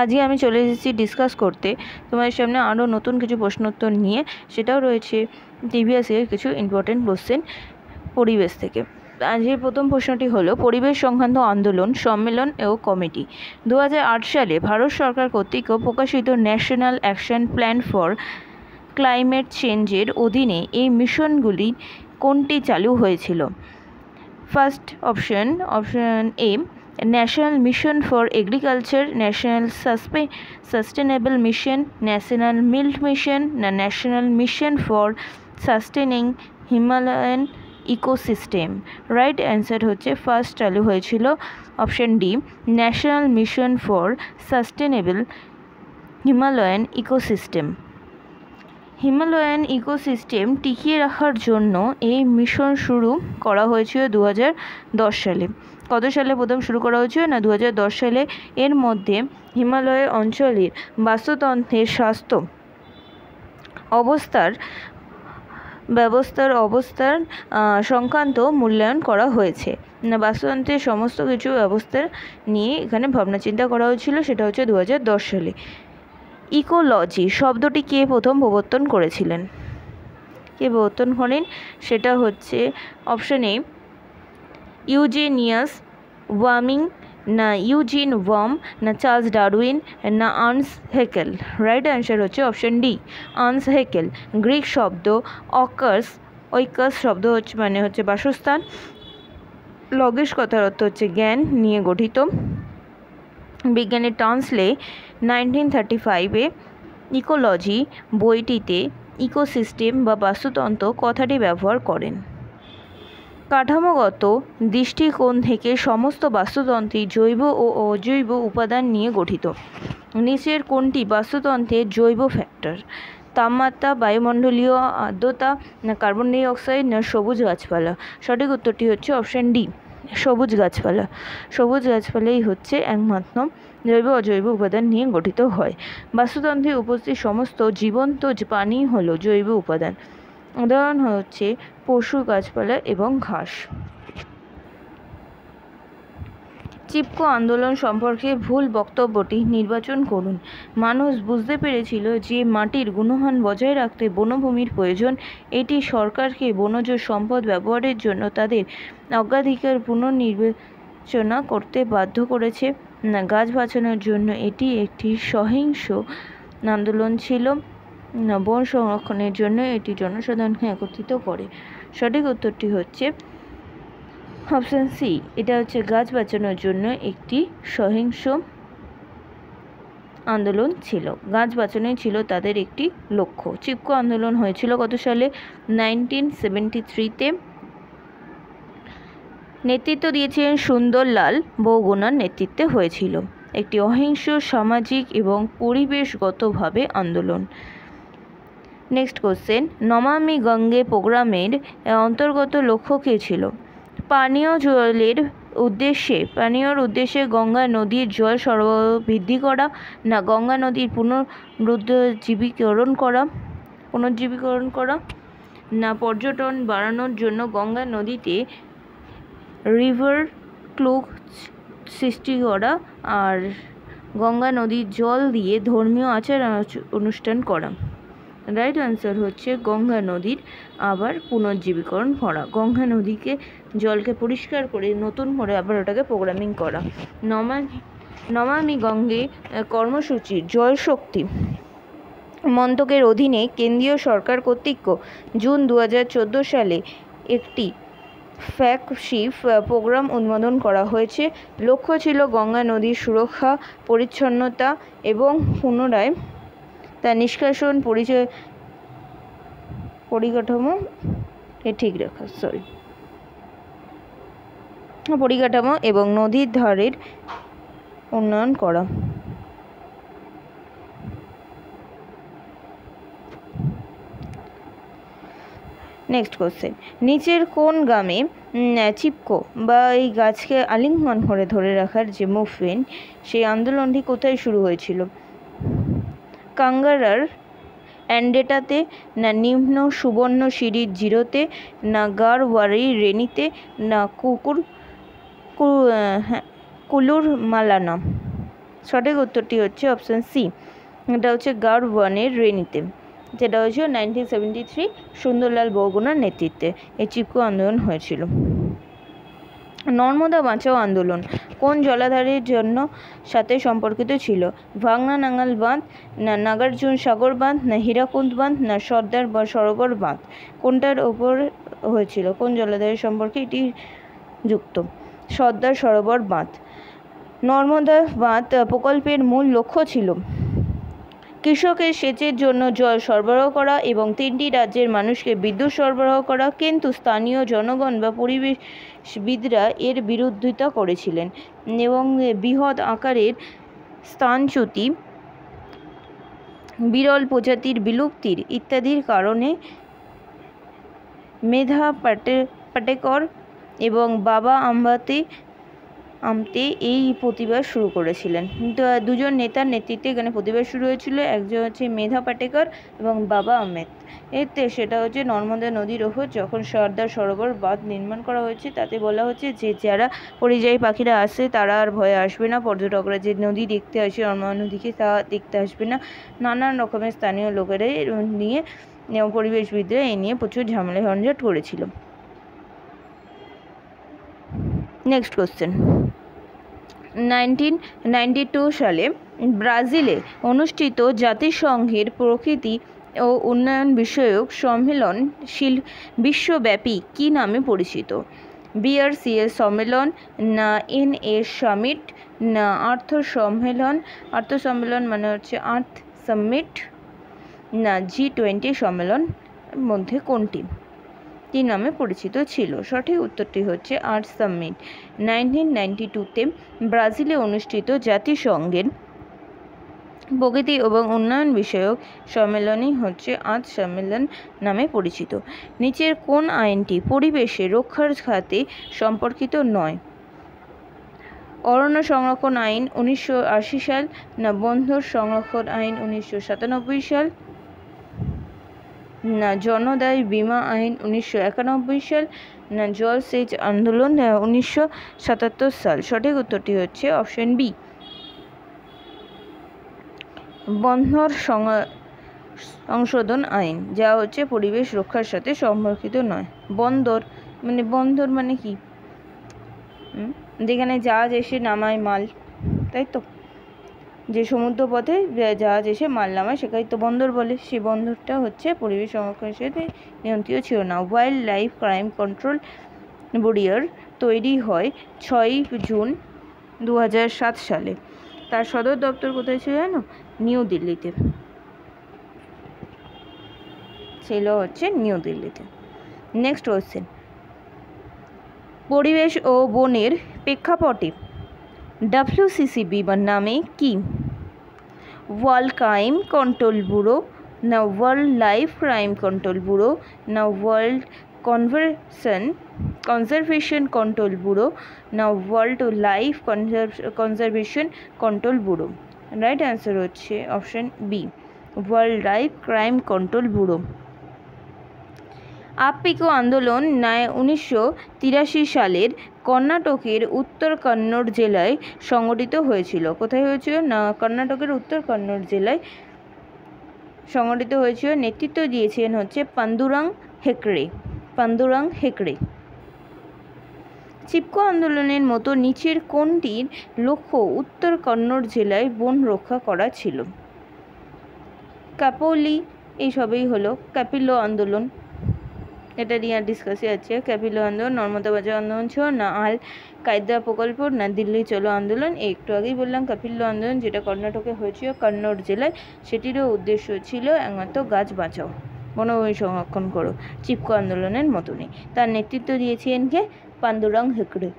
আজকে আমি চলে এসেছি ডিসকাস করতে তোমাদের সামনে আরও নতুন কিছু প্রশ্নোত্তর নিয়ে। সেটাও রয়েছে প্রিভিয়াস কিছু ইম্পর্টেন্ট কোশ্চেন পরিবেশ থেকে। আজকের প্রথম প্রশ্নটি হলো, পরিবেশ সংক্রান্ত আন্দোলন, সম্মেলন ও কমিটি। 2008 সালে ভারত সরকার কর্তৃক প্রকাশিত national action plan for climate চেঞ্জের অধীনে এই মিশনগুলি কোনটি চালু হয়েছিল? First option A national mission for agriculture, national sustainable mission, national milk mission না national mission for sustaining Himalayan ecosystem. Right answer হচ্ছে ফার্স্ট চালু হয়েছিল option D, national mission for sustainable Himalayan ecosystem. Himalayan ecosystem টিকিয়ে রাখার জন্য এই mission শুরু করা হয়েছিল 2010 সালে। কত সালে প্রথম শুরু করা হয়েছিল না 2010 সালে। এর মধ্যে হিমালয় অঞ্চলের বাস্তুতন্ত্রের স্বাস্থ্য অবস্থার সংক্রান্ত মূল্যায়ন করা হয়েছে। বাস্তুতন্ত্রের সমস্ত কিছু ব্যবস্থা নিয়ে এখানে ভাবনা চিন্তা করা হয়েছিল, সেটা হচ্ছে 2010 সালে। ইকোলজি শব্দটি কে প্রথম প্রবর্তন করেছিলেন? সেটা হচ্ছে অপশন এ ইউজেনিয়াস ওয়ার্মিং না ইউজিন ওয়ার্ম না চার্লস ডারউইন না আর্নস্ট হেকেল। রাইট অ্যান্সার হচ্ছে option D, Ernst Haeckel. Greek শব্দ ঐকাস শব্দ হচ্ছে বাসস্থান। লগেস কথার অর্থ হচ্ছে জ্ঞান নিয়ে গঠিত। বিজ্ঞানের টার্মসলে 1935-এ ইকোলজি বইটিতে ইকোসিস্টেম বা বাস্তুতন্ত্র কথাটি ব্যবহার করেন। কাঠামোগত দৃষ্টিকোণ থেকে সমস্ত বাস্তুতন্ত্রই জৈব ও অজৈব উপাদান নিয়ে গঠিত। নিচের কোনটি বাস্তুতন্ত্রের জৈব ফ্যাক্টর? তাপমাত্রা, বায়ুমণ্ডলীয় আর্দ্রতা না কার্বন ডাই অক্সাইড না সবুজ গাছপালা। সঠিক উত্তরটি হচ্ছে অপশন ডি, সবুজ গাছপালা। সবুজ গাছপালাই হচ্ছে একমাত্র জৈব অজৈব উপাদান নিয়ে গঠিত হয়। বাস্তুতন্ত্রে উপস্থিত সমস্ত জীবন্ত প্রাণী হলো জৈব উপাদান। উদাহরণ হচ্ছে পশু, গাছপালা এবং ঘাস। চিপকো আন্দোলন সম্পর্কে ভুল বক্তব্যটি নির্বাচন করুন। মানুষ বুঝতে পেরেছিল যে মাটির গুণমান বজায় রাখতে বনভূমির প্রয়োজন। এটি সরকারকে বনজ সম্পদ ব্যবহারের জন্য তাদের অগ্রাধিকার পুনর্বিবেচনা করতে বাধ্য করেছে। না, গাছ বাঁচানোর জন্য এটি একটি সহিংস আন্দোলন ছিল। না, বন সংরক্ষণের জন্য এটি জনসাধারণকে একত্রিত করে। সঠিক উত্তরটি হচ্ছে অপশন সি, এটা হচ্ছে গাছ বাঁচানোর জন্য একটি সহিংস আন্দোলন ছিল। গাছ বাঁচানোই ছিল তাদের একটি লক্ষ্য। চিপকো আন্দোলন হয়েছিল কত সালে? 1973-তে। নেতৃত্ব দিয়েছিলেন সুন্দরলাল বহুগুণার নেতৃত্বে হয়েছিল। একটি অহিংস সামাজিক এবং পরিবেশগতভাবে আন্দোলন। নেক্সট কোশ্চেন, নমামি গঙ্গে প্রোগ্রামের অন্তর্গত লক্ষ্য কী ছিল? পানীয় উদ্দেশ্যে গঙ্গা নদীর জল সরবরাহ বৃদ্ধি করা না গঙ্গা নদীর পুনরুজ্জীবীকরণ করা না পর্যটন বাড়ানোর জন্য গঙ্গা নদীতে রিভার ক্রুজ সৃষ্টি করা আর গঙ্গা নদীর জল দিয়ে ধর্মীয় আচার অনুষ্ঠান করা। রাইট অ্যান্সার হচ্ছে গঙ্গা নদীর আবার পুনর্জীবীকরণ করা। গঙ্গা নদীকে জলকে পরিষ্কার করে নতুন করে আবার ওটাকে প্রোগ্রামিং করা। নমামি গঙ্গে কর্মসূচির জল শক্তি মন্ত্রকের অধীনে কেন্দ্রীয় সরকার কর্তৃক জুন 2014 সালে একটি ফ্ল্যাগশিপ প্রোগ্রাম অনুমোদন করা হয়েছে। লক্ষ্য ছিল গঙ্গা নদীর সুরক্ষা, পরিচ্ছন্নতা এবং পুনরায় তার নিষ্কাশন পরিকাঠামো এবং নদীর ধারের উন্নয়ন করা। নেক্সট কোশ্চেন, নিচের কোন গ্রামে চিপকো বা এই গাছকে আলিঙ্গন করে ধরে রাখার যে মুভমেন্ট, সেই আন্দোলনটি কোথায় শুরু হয়েছিল? কাঙ্গারার অ্যান্ডেটাতে না নিম্ন সুবর্ণশিরির জিরোতে না গারওয়ারি রেনিতে না কুলুর মালানা। সঠিক উত্তরটি হচ্ছে অপশান সি, এটা হচ্ছে গাড় 1-এর রেনিতে, যেটা হচ্ছে 1973 সুন্দরলাল বরগুনার নেতৃত্বে এই চিপকো আন্দোলন হয়েছিল। নর্মদা বাঁচাও আন্দোলন কোন জলাধারের জন্য সাথে সম্পর্কিত ছিল? ভাংনা নাঙ্গাল বাঁধ, না নাগার্জুন সাগর বাঁধ, না হীরাকুদ বাঁধ, না সর্দার বা সরোবর বাঁধ? কোনটার ওপর হয়েছিল, কোন জলাধারের সম্পর্কে এটি যুক্ত? সর্দার সরোবর বাঁধ। নর্মদা বাঁধ প্রকল্পের মূল লক্ষ্য ছিল কৃষকের সেচের জন্য জল সরবরাহ করা এবং 3টি রাজ্যের মানুষকে বিদ্যুৎ সরবরাহ করা, কিন্তু স্থানীয় জনগণ বা পরিবেশবিদরা এর বিরোধিতা করেছিলেন এবং বৃহৎ আকারের স্থানচ্যুতি, বিরল প্রজাতির বিলুপ্তির ইত্যাদির কারণে মেধা পাটেকর এবং বাবা আমতে এই প্রতিবাদ শুরু করেছিলেন। দুজন নেতার নেতৃত্বে এখানে প্রতিবাদ শুরু হয়েছিল, একজন হচ্ছে মেধা পাটেকর এবং বাবা আহমেদ। এতে সেটা হচ্ছে নর্মদা নদীর ওপর যখন সর্দার সরোবর বাঁধ নির্মাণ করা হয়েছে, তাতে বলা হচ্ছে যে যারা পরিযায়ী পাখিরা আসে তারা আর ভয়ে আসবে না, পর্যটকরা যে নদী দেখতে আসে নর্মদা নদীকে তা দেখতে আসবে না। নানান রকমের স্থানীয় লোকেরা নিয়ে পরিবেশবিদরা এই নিয়ে প্রচুর ঝামেলা ঝঞ্ঝাট করেছিল। নেক্সট কোশ্চেন, 1992 সালে ব্রাজিলে অনুষ্ঠিত জাতিসংঘের প্রকৃতি ও উন্নয়ন বিষয়ক সম্মেলন বিশ্বব্যাপী কী নামে পরিচিত? BRCS সম্মেলন, না NA সামিট, না আর্থ সম্মেলন মানে হচ্ছে আর্থ সামিট, না G20 সম্মেলন মধ্যে কোনটি কী নামে পরিচিত ছিল? সঠিক উত্তরটি হচ্ছে আর্থ সামিট। 1992-তে ব্রাজিলে অনুষ্ঠিত জাতিসংঘের প্রকৃতি এবং উন্নয়ন বিষয়ক সম্মেলনই হচ্ছে আর্থ সম্মেলন নামে পরিচিত। নিচের কোন আইনটি পরিবেশের রক্ষার সাথে সম্পর্কিত নয়? অরণ্য সংরক্ষণ আইন 1980 সাল, না বন্দর সংরক্ষণ আইন 1997 সাল, না জনদায় বীমা আইন 1991 সাল, না জল সেচ আন্দোলন 1977 সাল? সঠিক উত্তরটি হচ্ছে অপশন বি, বন্দর সংশোধন আইন, যা হচ্ছে পরিবেশ রক্ষার সাথে সম্পর্কিত নয়। বন্দর মানে কি? যেখানে জাহাজ এসে নামায় মাল, তাই তো, যে সমুদ্রপথে জাহাজ এসে মাল নামায় সেটাই তো বন্দর বলে। সেই বন্দরটা হচ্ছে পরিবেশ সংরক্ষণের সাথে নিয়ন্ত্রিত ছিল না। Wild life crime control board তৈরি হয় 6 জুন 2007 সালে। তার সদর দপ্তর কোথায় ছিল জানো? নিউ দিল্লিতে ছিল, হচ্ছে নিউ দিল্লিতে। নেক্সট কোশ্চেন, পরিবেশ ও বনের প্রেক্ষাপটে WCCB বা নামে কি? ওয়ার্ল্ড ক্রাইম কন্ট্রোল ব্যুরো, না world life crime control bureau, না ওয়ার্ল্ড কনজারভেশন কন্ট্রোল ব্যুরো, না world life conservation control bureau? Right answer হচ্ছে option B, world life crime control bureau. Appiko আন্দোলন 1983 সালের কর্ণাটকের উত্তর কন্নড় জেলায় সংগঠিত হয়েছিল। কোথায় হয়েছিল? না কর্ণাটকের উত্তর কন্নড় জেলায় সংগঠিত হয়েছিল। নেতৃত্ব দিয়েছিলেন হচ্ছে পান্দুরাং হেকড়ে। চিপকো আন্দোলনের মতো নিচের কোনটির লক্ষ্য উত্তর কন্নড় জেলায় বন রক্ষা করা ছিল? কাপোলি এইসবই হলো। ক্যাপিলো আন্দোলন, এটা নিয়ে ডিসকাসে আছে। ক্যাপিলো আন্দোলন, নর্মদা বাঁচাও আন্দোলন ছিল, না আল কায়দা প্রকল্প, না দিল্লি চলো আন্দোলন? একটু আগেই বললাম ক্যাপিলো আন্দোলন, যেটা কর্ণাটকে হয়েছিল কন্নড় জেলায়। সেটিরও উদ্দেশ্য ছিল একমাত্র গাছ বাঁচাও, বনভূমি সংরক্ষণ করো, চিপকো আন্দোলনের মতনই। তার নেতৃত্ব দিয়েছিলেন কে? পান্দুরাং হেকড়ে।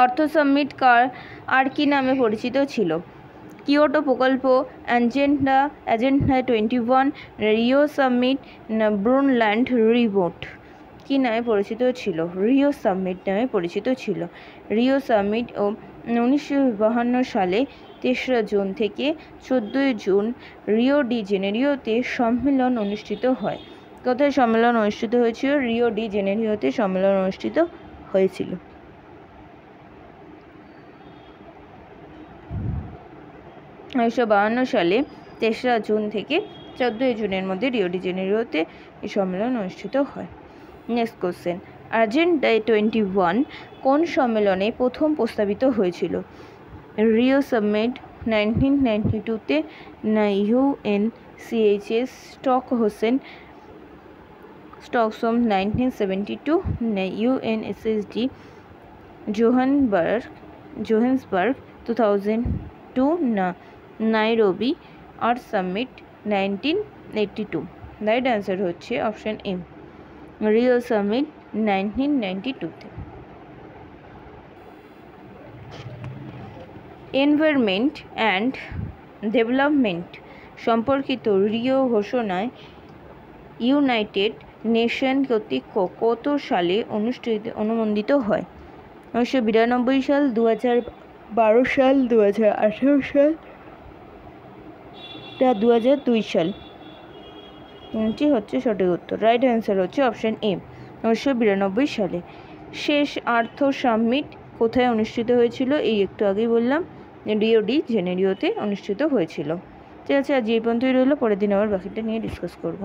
অর্থ সামিট আর কি নামে পরিচিত ছিল? কিয়োটো প্রকল্প, এজেন্ডা 21, রিও সামিট, না ব্রুনল্যান্ড রিপোর্ট? কি নামে পরিচিত ছিল? রিও সামিট নামে পরিচিত ছিল। রিও সামিট ও 1952 সালে 3রা জুন থেকে 14 জুন রিও ডি জেনেরিওতে সম্মেলন অনুষ্ঠিত হয়। কোথায় সম্মেলন অনুষ্ঠিত হয়েছিল? রিও ডি জেনেরিওতে সম্মেলন অনুষ্ঠিত হয়েছিল। 1952 সালে 3রা জুন থেকে 14ই জুনের মধ্যে রিও ডি জেনেরিওতে এই সম্মেলন অনুষ্ঠিত হয়। নেক্সট কোশ্চেন, আর্জেন্টা 21 কোন সম্মেলনে প্রথম প্রস্তাবিত হয়েছিল? রিও সামিট 1992-তে, না UNCHS স্টকহোম 1972, না UNSSD জোহান্সবার্গ 2002, না Nairobi earth summit 1982। Right answer হচ্ছে অপশন এ, রিও সামিট 1992-তে। এনভায়রনমেন্ট অ্যান্ড ডেভেলপমেন্ট সম্পর্কিত রিও ঘোষণায় ইউনাইটেড নেশন কর্তৃক কত সালে অনুমোদিত হয়? 1992 সাল, 2012 সাল, 2018 সাল, 2002 সাল। এটি হচ্ছে সঠিক উত্তর। রাইট অ্যান্সার হচ্ছে অপশন এ, 1992 সালে। শেষ আর্থ সামিট কোথায় অনুষ্ঠিত হয়েছিল? এই একটু আগেই বললাম, রিও ডি জেনেরিওতে অনুষ্ঠিত হয়েছিল। ঠিক আছে, আজ এই পর্যন্তই রইল, পরের দিন আবার বাকিটা নিয়ে ডিসকাস করব।